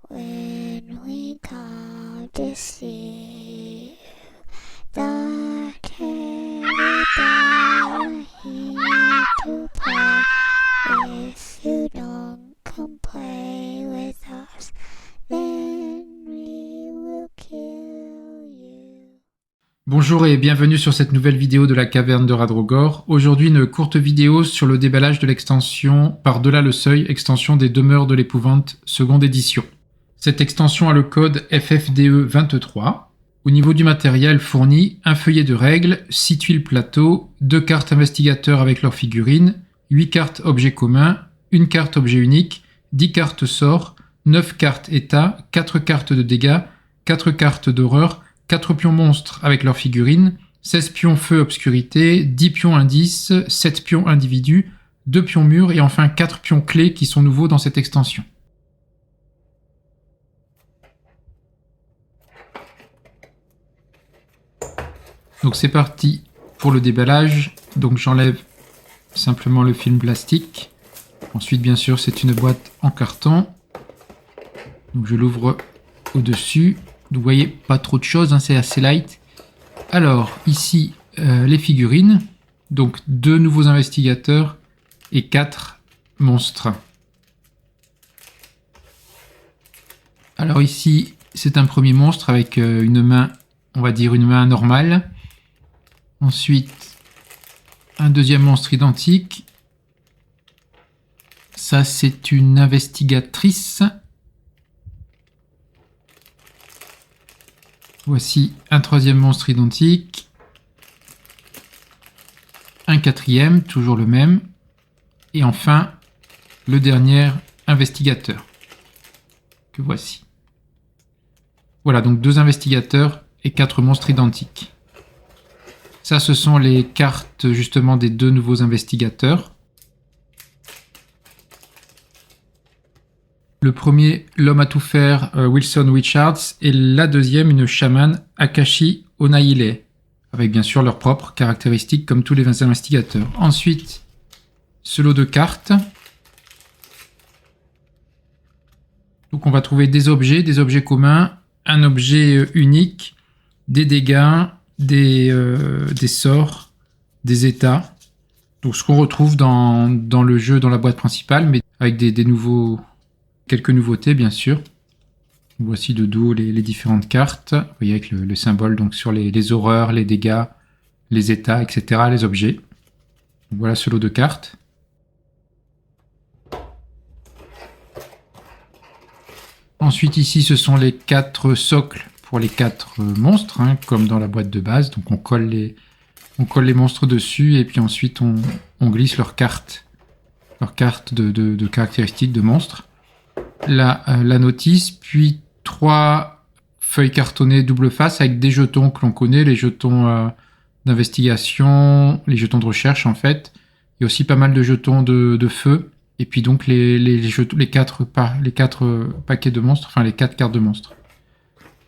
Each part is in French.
when we come to see the teddy bear here to play. If you don't come play with us, then we will kill you. Bonjour et bienvenue sur cette nouvelle vidéo de la caverne de Radrogor. Aujourd'hui une courte vidéo sur le déballage de l'extension Par-delà le seuil, extension des demeures de l'épouvante, seconde édition. Cette extension a le code FFDE23. Au niveau du matériel fourni, un feuillet de règles, 6 tuiles plateau, 2 cartes investigateurs avec leurs figurines, 8 cartes objets communs, 1 carte objet unique, 10 cartes sorts, 9 cartes état, 4 cartes de dégâts, 4 cartes d'horreur, 4 pions monstres avec leurs figurines, 16 pions feu obscurité, 10 pions indices, 7 pions individus, 2 pions murs et enfin 4 pions clés qui sont nouveaux dans cette extension. Donc c'est parti pour le déballage. Donc j'enlève simplement le film plastique. Ensuite bien sûr c'est une boîte en carton. Donc je l'ouvre au-dessus. Vous voyez pas trop de choses, hein, c'est assez light. Alors ici les figurines. Donc 2 nouveaux investigateurs et 4 monstres. Alors ici c'est un premier monstre avec une main, on va dire une main normale. Ensuite, un deuxième monstre identique. Ça, c'est une investigatrice. Voici un troisième monstre identique. Un quatrième, toujours le même. Et enfin, le dernier investigateur. Que voici. Voilà, donc 2 investigateurs et 4 monstres identiques. Ça, ce sont les cartes justement des 2 nouveaux investigateurs. Le premier, l'homme à tout faire, Wilson Richards, et la deuxième, une chamane, Akashi Onaile, avec bien sûr leurs propres caractéristiques comme tous les investigateurs. Ensuite, ce lot de cartes. Donc on va trouver des objets communs, un objet unique, des dégâts, des sorts, des états. Donc ce qu'on retrouve dans le jeu, dans la boîte principale, mais avec quelques nouveautés bien sûr. Voici de dos les différentes cartes. Vous voyez avec le symbole donc sur les horreurs, les dégâts, les états, etc., les objets. Donc, voilà ce lot de cartes. Ensuite ici ce sont les 4 socles pour les 4 monstres, hein, comme dans la boîte de base. Donc on colle les monstres dessus et puis ensuite on glisse leurs cartes de caractéristiques de monstres. La notice, puis 3 feuilles cartonnées double face avec des jetons que l'on connaît, les jetons d'investigation, les jetons de recherche en fait. Il y a aussi pas mal de jetons de feu. Et puis donc les 4 paquets de monstres, enfin les 4 cartes de monstres.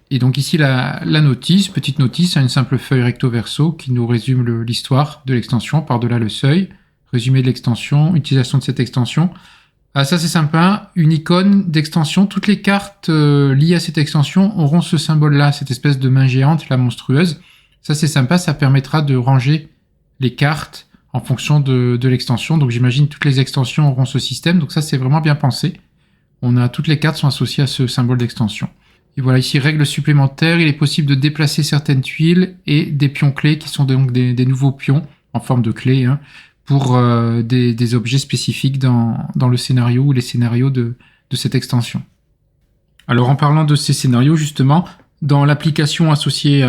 Et donc ici la notice, petite notice, une simple feuille recto verso qui nous résume l'histoire de l'extension, par-delà le seuil, résumé de l'extension, utilisation de cette extension. Ah, ça c'est sympa, une icône d'extension. Toutes les cartes liées à cette extension auront ce symbole-là, cette espèce de main géante, la monstrueuse. Ça c'est sympa, ça permettra de ranger les cartes en fonction de l'extension. Donc j'imagine toutes les extensions auront ce système, donc ça c'est vraiment bien pensé. Toutes les cartes sont associées à ce symbole d'extension. Et voilà, ici, règles supplémentaires, il est possible de déplacer certaines tuiles et des pions clés qui sont donc des nouveaux pions en forme de clés, hein, pour des objets spécifiques dans le scénario ou les scénarios de cette extension. Alors en parlant de ces scénarios, justement, dans l'application associée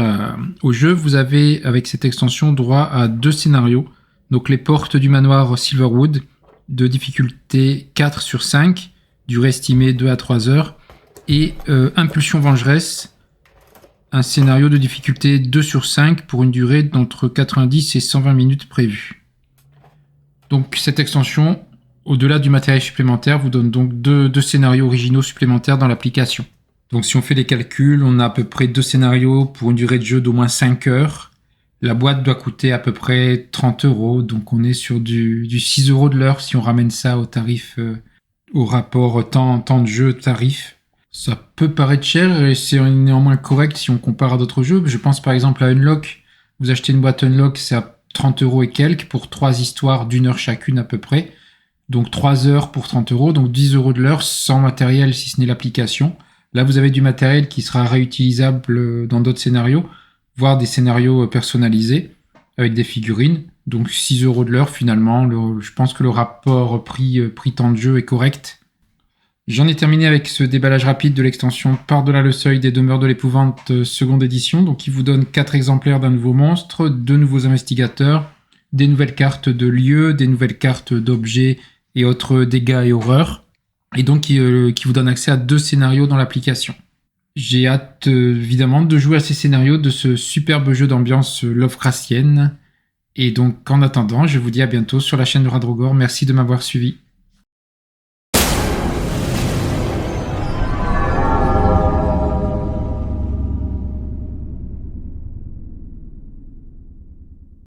au jeu, vous avez avec cette extension droit à 2 scénarios. Donc les portes du manoir Silverwood, de difficulté 4 sur 5, durée estimée 2 à 3 heures, et Impulsion Vengeresse, un scénario de difficulté 2 sur 5 pour une durée d'entre 90 et 120 minutes prévue. Donc cette extension, au-delà du matériel supplémentaire, vous donne donc deux scénarios originaux supplémentaires dans l'application. Donc si on fait les calculs, on a à peu près 2 scénarios pour une durée de jeu d'au moins 5 heures. La boîte doit coûter à peu près 30 €, donc on est sur du 6 € de l'heure si on ramène ça au tarif, au rapport temps de jeu tarif. Ça peut paraître cher et c'est néanmoins correct si on compare à d'autres jeux. Je pense par exemple à Unlock. Vous achetez une boîte Unlock, c'est à 30 € et quelques pour 3 histoires d'1 heure chacune à peu près. Donc 3 heures pour 30 €, donc 10 € de l'heure sans matériel si ce n'est l'application. Là, vous avez du matériel qui sera réutilisable dans d'autres scénarios, voire des scénarios personnalisés avec des figurines. Donc 6 € de l'heure finalement. Je pense que le rapport prix-temps de jeu est correct. J'en ai terminé avec ce déballage rapide de l'extension Par-delà le seuil des demeures de l'épouvante seconde édition. Donc il vous donne 4 exemplaires d'un nouveau monstre, 2 nouveaux investigateurs, des nouvelles cartes de lieux, des nouvelles cartes d'objets et autres dégâts et horreurs. Et donc qui vous donne accès à 2 scénarios dans l'application. J'ai hâte évidemment de jouer à ces scénarios de ce superbe jeu d'ambiance Lovecraftienne. Et donc en attendant, je vous dis à bientôt sur la chaîne de Radrogor. Merci de m'avoir suivi.